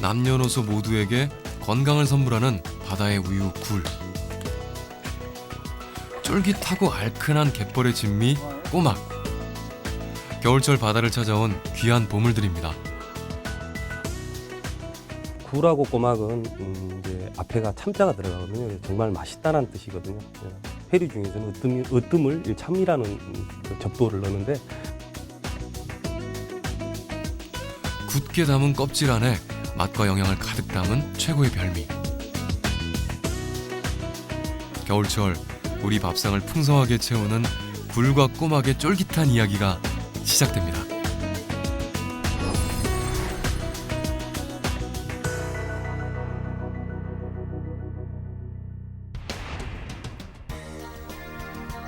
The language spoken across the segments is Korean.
남녀노소 모두에게 건강을 선물하는 바다의 우유 굴. 쫄깃하고 알큰한 갯벌의 진미 꼬막. 겨울철 바다를 찾아온 귀한 보물들입니다. 굴하고 꼬막은 이제 앞에가 참자가 들어가거든요. 정말 맛있다는 뜻이거든요. 회류 중에서는 으뜸을 참이라는 그 접두어를 넣는데 굳게 담은 껍질 안에 맛과 영양을 가득 담은 최고의 별미. 겨울철 우리 밥상을 풍성하게 채우는 굴과 꼬막의 쫄깃한 이야기가 시작됩니다.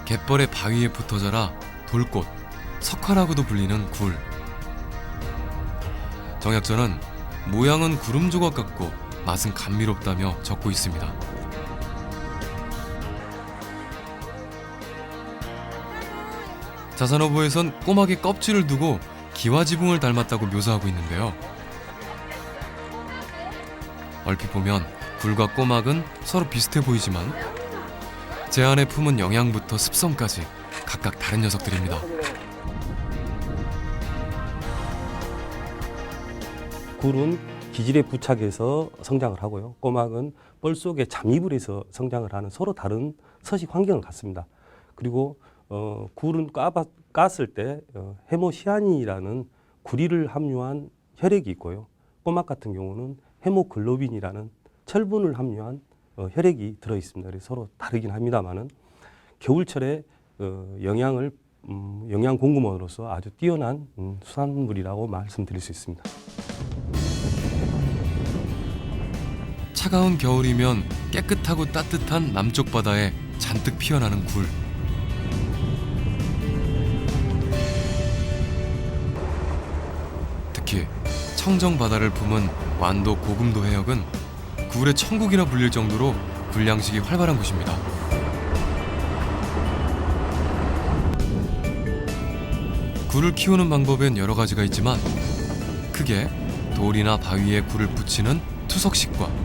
갯벌의 바위에 붙어 자라 돌꽃, 석화라고도 불리는 굴. 정약전은 모양은 구름 조각 같고 맛은 감미롭다며 적고 있습니다. 자산어부에선 꼬막의 껍질을 두고 기와지붕을 닮았다고 묘사하고 있는데요. 얼핏 보면 굴과 꼬막은 서로 비슷해 보이지만 제 안에 품은 영양부터 습성까지 각각 다른 녀석들입니다. 굴은 기질에 부착해서 성장을 하고요. 꼬막은 뻘 속에 잠입을 해서 성장을 하는 서로 다른 서식 환경을 갖습니다. 그리고 굴은 깠을 때 헤모시아닌이라는 구리를 함유한 혈액이 있고요. 꼬막 같은 경우는 헤모글로빈이라는 철분을 함유한 혈액이 들어 있습니다. 그래서 서로 다르긴 합니다만은 겨울철에 영양 공급원으로서 아주 뛰어난 수산물이라고 말씀드릴 수 있습니다. 차가운 겨울이면 깨끗하고 따뜻한 남쪽 바다에 잔뜩 피어나는 굴. 특히 청정 바다를 품은 완도 고금도 해역은 굴의 천국이라 불릴 정도로 굴 양식이 활발한 곳입니다. 굴을 키우는 방법엔 여러 가지가 있지만 크게 돌이나 바위에 굴을 붙이는 투석식과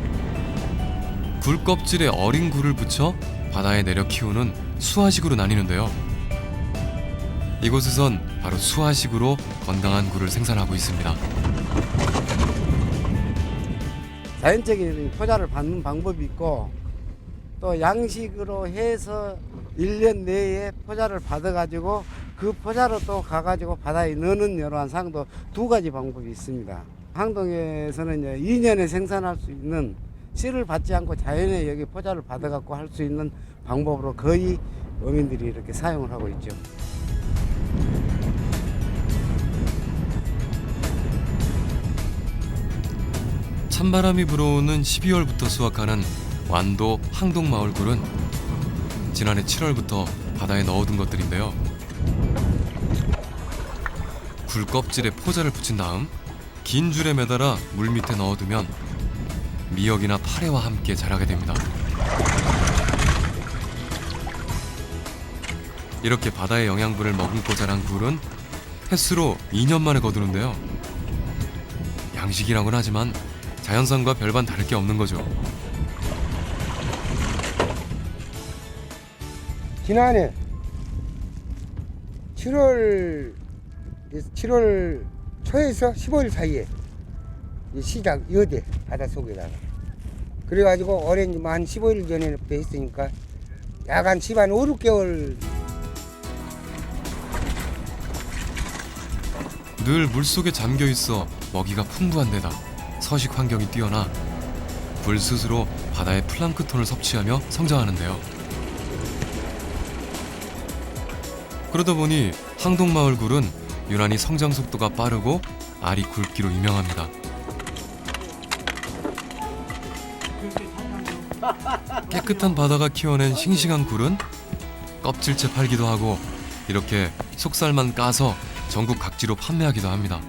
굴 껍질에 어린 굴을 붙여 바다에 내려 키우는 수화식으로 나뉘는데요. 이곳에선 바로 수화식으로 건강한 굴을 생산하고 있습니다. 자연적인 포자를 받는 방법이 있고 또 양식으로 해서 1년 내에 포자를 받아가지고 그 포자로 또 가가지고 바다에 넣는 이러한 상도 두 가지 방법이 있습니다. 항동에서는 2년에 생산할 수 있는 씨를 받지 않고 자연에 여기 포자를 받아갖고 할 수 있는 방법으로 거의 어민들이 이렇게 사용을 하고 있죠. 찬바람이 불어오는 12월부터 수확하는 완도 항동마을 굴은 지난해 7월부터 바다에 넣어둔 것들인데요. 굴 껍질에 포자를 붙인 다음 긴 줄에 매달아 물 밑에 넣어두면 미역이나 파래와 함께 자라게 됩니다. 이렇게 바다의 영양분을 머금고 자란 굴은 횟수로 2년 만에 거두는데요. 양식이라고는 하지만 자연산과 별반 다를 게 없는 거죠. 지난해 7월 초에서 15일 사이에 시작 여대 바닷속에다가 그래가지고 올해는 한 15일 전에부터 했으니까 약 한 5, 6개월 늘 물속에 잠겨 있어 먹이가 풍부한 데다 서식 환경이 뛰어나 굴 스스로 바다의 플랑크톤을 섭취하며 성장하는데요. 그러다 보니 항동마을 굴은 유난히 성장 속도가 빠르고 알이 굵기로 유명합니다. 깨끗한 바다가 키워낸 싱싱한 굴은 껍질째 팔기도 하고 이렇게 속살만 까서 전국 각지로 판매하기도 합니다.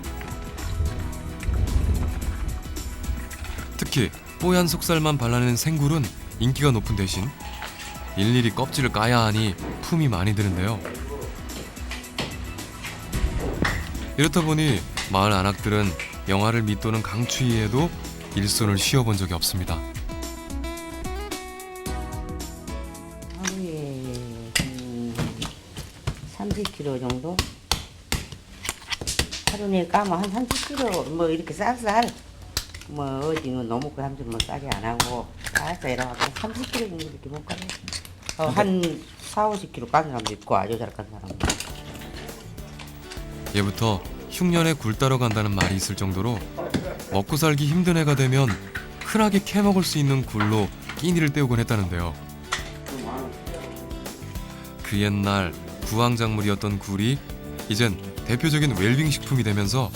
특히 뽀얀 속살만 발라낸 생굴은 인기가 높은 대신 일일이 껍질을 까야 하니 품이 많이 드는데요. 이렇다 보니 마을 안악들은 영하를 밑도는 강추위에도 일손을 쉬어본 적이 없습니다. 하루에 30kg 정도? 하루 내에 까면 한 30kg 뭐 이렇게 쌀쌀 뭐 어디는 너무 그 함정 뭐 싸게 안 하고 쌀쌀 이래가지고 30kg 정도 이렇게 못 까요. 한 4, 50kg 깐 사람도 있고 아주 잘 깐 사람도 있고. 예부터 흉년에 굴 따러 간다는 말이 있을 정도로 먹고 살기 힘든 해가 되면 흔하게 캐먹을 수 있는 굴로 끼니를 때우곤 했다는데요. 그 옛날 구황작물이었던 굴이 이젠 대표적인 웰빙 식품이 되면서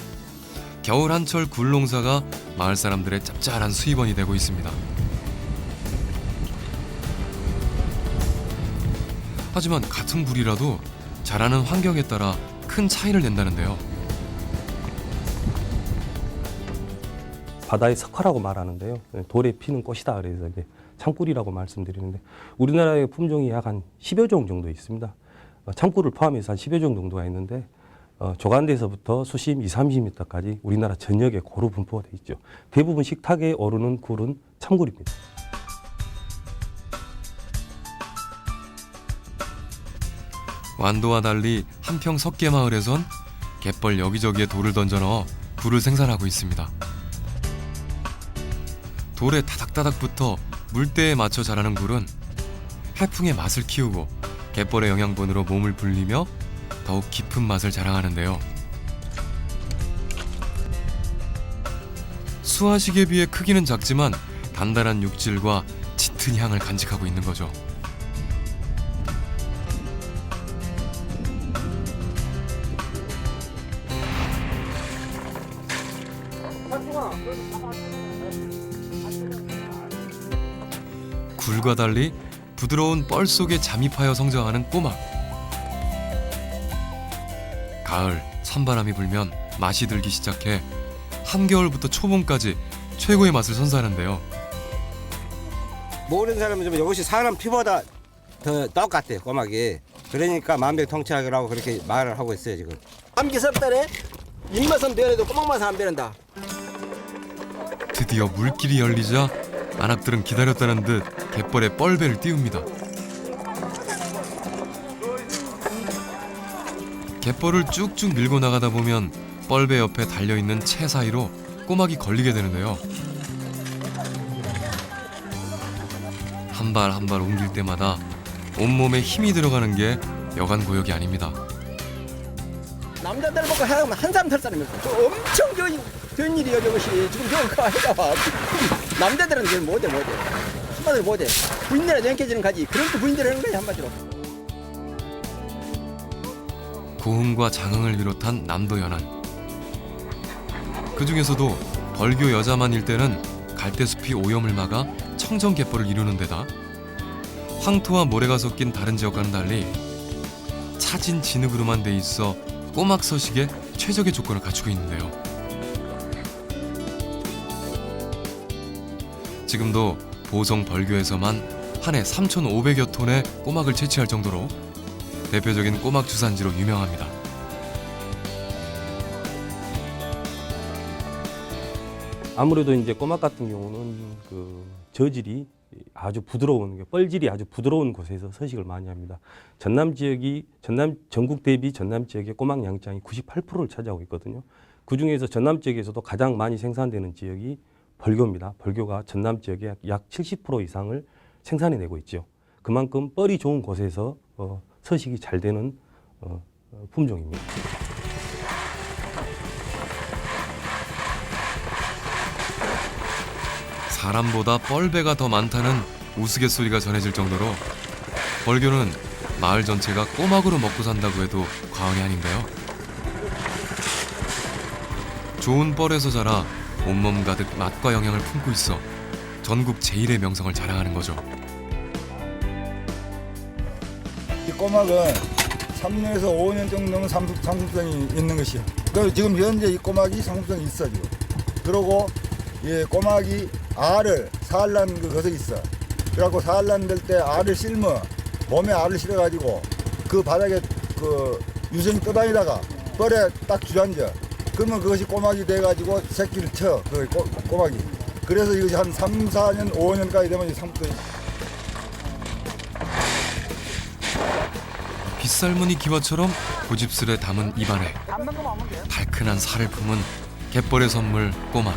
겨울 한철 굴 농사가 마을 사람들의 짭짤한 수입원이 되고 있습니다. 하지만 같은 굴이라도 자라는 환경에 따라 큰 차이를 낸다는데요. 바다의 석화라고 말하는데요. 돌에 피는 꽃이다 그래서 이제 참꿀이라고 말씀드리는데 우리나라의 품종이 약 한 10여 종 정도 있습니다. 참꿀을 포함해서 한 10여 종 정도가 있는데 조간대에서부터 수심 2, 30m까지 우리나라 전역에 고루 분포가 되어 있죠. 대부분 식탁에 오르는 굴은 참꿀입니다. 완도와 달리 한평 석계마을에선 갯벌 여기저기에 돌을 던져 넣어 굴을 생산하고 있습니다. 돌에 다닥다닥 붙어 물때에 맞춰 자라는 굴은 해풍의 맛을 키우고 갯벌의 영양분으로 몸을 불리며 더욱 깊은 맛을 자랑하는데요. 수화식에 비해 크기는 작지만 단단한 육질과 짙은 향을 간직하고 있는 거죠. 굴과 달리 부드러운 뻘 속에 잠입하여 성장하는 꼬막. 가을 찬바람이 불면 맛이 들기 시작해 한겨울부터 초봄까지 최고의 맛을 선사하는데요. 모르는 사람은 좀 이것이 사람 피보다 더 똑같대요, 꼬막이. 그러니까 만병통치약이라고 그렇게 말을 하고 있어요, 지금. 감기 섭달에 입맛은 변해도 꼬막맛은 안 변한다. 드디어 물길이 열리자 안악들은 기다렸다는 듯 갯벌에 뻘배를 띄웁니다. 갯벌을 쭉쭉 밀고 나가다 보면 뻘배 옆에 달려있는 채 사이로 꼬막이 걸리게 되는데요. 한 발 한 발 옮길 때마다 온몸에 힘이 들어가는 게 여간 고역이 아닙니다. 남자들 보고 하면 한 사람 털 사람이 없어. 엄청 된 일이야 저것이. 지금 저거 해봐. 남자들은 그걸 못해. 한마디로 못해. 부인들은 냉겨지는 가지. 그런 또 부인들 하는 거야 한마디로. 고흥과 장흥을 비롯한 남도 연안. 그 중에서도 벌교 여자만일 때는 갈대숲이 오염을 막아 청정 갯벌을 이루는 데다 황토와 모래가 섞인 다른 지역과는 달리 차진 진흙으로만 돼 있어 꼬막 서식에 최적의 조건을 갖추고 있는데요. 지금도 보성 벌교에서만 한 해 3,500여 톤의 꼬막을 채취할 정도로 대표적인 꼬막 주산지로 유명합니다. 아무래도 이제 꼬막 같은 경우는 그 저질이 아주 부드러운 뻘질이 아주 부드러운 곳에서 서식을 많이 합니다. 전남 전국 대비 전남 지역의 꼬막 양장이 98%를 차지하고 있거든요. 그 중에서 전남 지역에서도 가장 많이 생산되는 지역이 벌교입니다. 벌교가 전남 지역의 약 70% 이상을 생산해내고 있죠. 그만큼 뻘이 좋은 곳에서 서식이 잘 되는 품종입니다. 사람보다 뻘배가 더 많다는 우스갯소리가 전해질 정도로 벌교는 마을 전체가 꼬막으로 먹고 산다고 해도 과언이 아닌데요. 좋은 뻘에서 자라 온몸 가득 맛과 영양을 품고 있어 전국 제1의 명성을 자랑하는 거죠. 이 꼬막은 3년에서 5년 정도는 상품성이 있는 것이요. 그리고 지금 현재 이 꼬막이 상품성이 있어 지금. 그리고 이 꼬막이 알을 산란 그것이 있어. 그래갖고 산란 될 때 알을 실면 몸에 알을 실어가지고 그 바닥에 그 유성이 떠다니다가 뻘에 딱 주저앉아. 그러면 그것이 꼬막이 돼가지고 새끼를 쳐. 그 꼬막이. 그래서 이것이 한 3, 4년, 5년까지 되면 이 상품성이 빗살무늬 기와처럼 고집스레 담은 입안에 달큰한 살을 품은 갯벌의 선물 꼬막.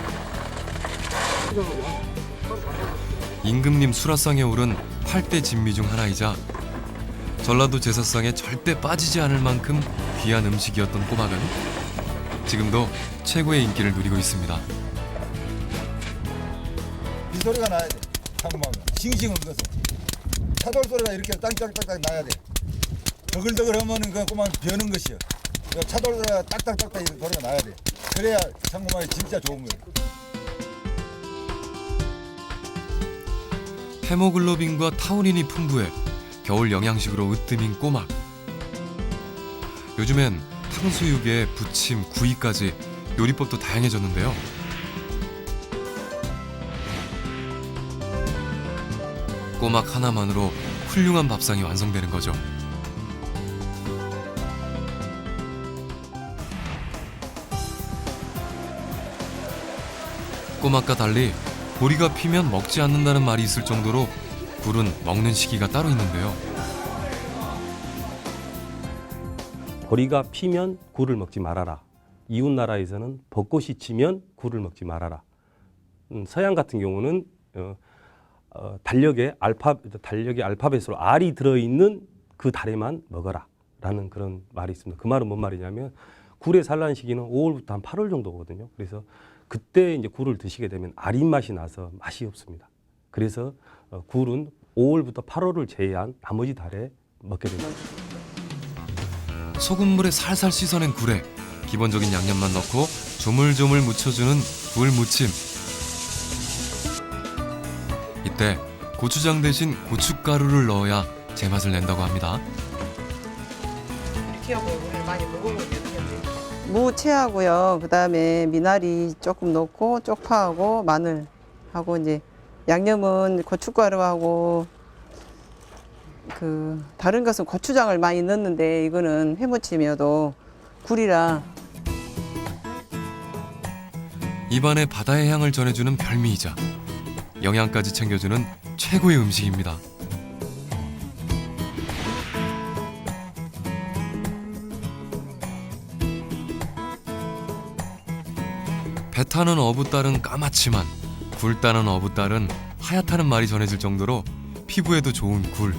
임금님 수라상에 오른 8대 진미 중 하나이자 전라도 제사상에 절대 빠지지 않을 만큼 귀한 음식이었던 꼬막은 지금도 최고의 인기를 누리고 있습니다. 이 소리가 나야 돼. 상금하면 싱싱한 것은 차돌 소리가 이렇게 땅땅땅땅 나야 돼. 더글더글하면은 그 꼬막 비어는 것이요. 차돌 소리가 딱딱딱딱 이렇게 소리가 나야 돼. 그래야 상금하기 진짜 좋은 거예요. 헤모글로빈과 타우린이 풍부해 겨울 영양식으로 으뜸인 꼬막. 요즘엔 탕수육에 부침, 구이까지 요리법도 다양해졌는데요. 꼬막 하나만으로 훌륭한 밥상이 완성되는 거죠. 꼬막과 달리 보리가 피면 먹지 않는다는 말이 있을 정도로 굴은 먹는 시기가 따로 있는데요. 보리가 피면 굴을 먹지 말아라. 이웃 나라에서는 벚꽃이 지면 굴을 먹지 말아라. 서양 같은 경우는 달력의 알파벳으로 R이 들어있는 그 달에만 먹어라라는 그런 말이 있습니다. 그 말은 뭔 말이냐면 굴의 산란 시기는 5월부터 한 8월 정도거든요. 그래서 그때 이제 굴을 드시게 되면 아린 맛이 나서 맛이 없습니다. 그래서 굴은 5월부터 8월을 제외한 나머지 달에 먹게 됩니다. 소금물에 살살 씻어낸 굴에 기본적인 양념만 넣고 조물조물 묻혀주는 굴 무침. 이때 고추장 대신 고춧가루를 넣어야 제맛을 낸다고 합니다. 무채하고요. 그다음에 미나리 조금 넣고 쪽파하고 마늘하고 이제 양념은 고춧가루하고 그 다른 것은 고추장을 많이 넣는데 이거는 회무침이어도 굴이라 입안에 바다의 향을 전해주는 별미이자 영양까지 챙겨주는 최고의 음식입니다. 배 타는 어부딸은 까맣지만 굴 따는 어부딸은 하얗다는 말이 전해질 정도로 피부에도 좋은 굴.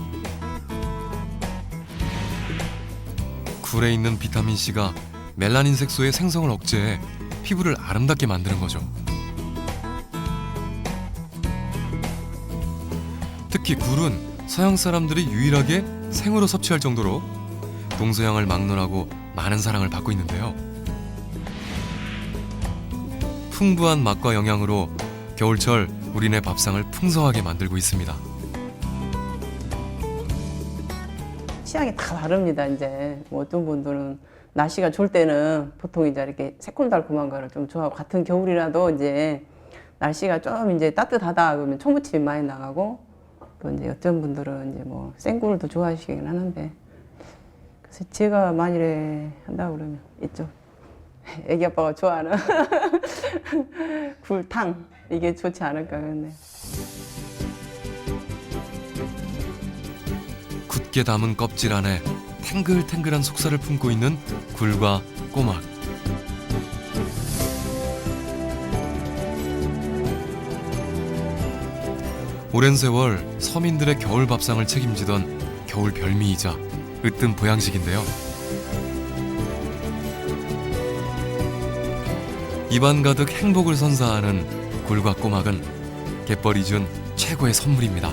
굴에 있는 비타민C가 멜라닌 색소의 생성을 억제해 피부를 아름답게 만드는 거죠. 특히 굴은 서양 사람들이 유일하게 생으로 섭취할 정도로 동서양을 막론하고 많은 사랑을 받고 있는데요. 풍부한 맛과 영양으로 겨울철 우리네 밥상을 풍성하게 만들고 있습니다. 취향이 다 다릅니다. 이제 뭐 어떤 분들은 날씨가 좋을 때는 보통 이제 이렇게 새콤달콤한 거를 좀 좋아하고 같은 겨울이라도 이제 날씨가 좀 이제 따뜻하다 그러면 초무침이 많이 나가고 또 이제 어떤 분들은 이제 뭐 생굴도 좋아하시긴 하는데 그래서 제가 만일에 한다 그러면 이쪽 애기 아빠가 좋아하는 굴탕 이게 좋지 않을까 그런데. 굳게 담은 껍질 안에 탱글탱글한 속살을 품고 있는 굴과 꼬막. 오랜 세월 서민들의 겨울 밥상을 책임지던 겨울 별미이자 으뜸 보양식인데요. 입안 가득 행복을 선사하는 굴과 꼬막은 갯벌이 준 최고의 선물입니다.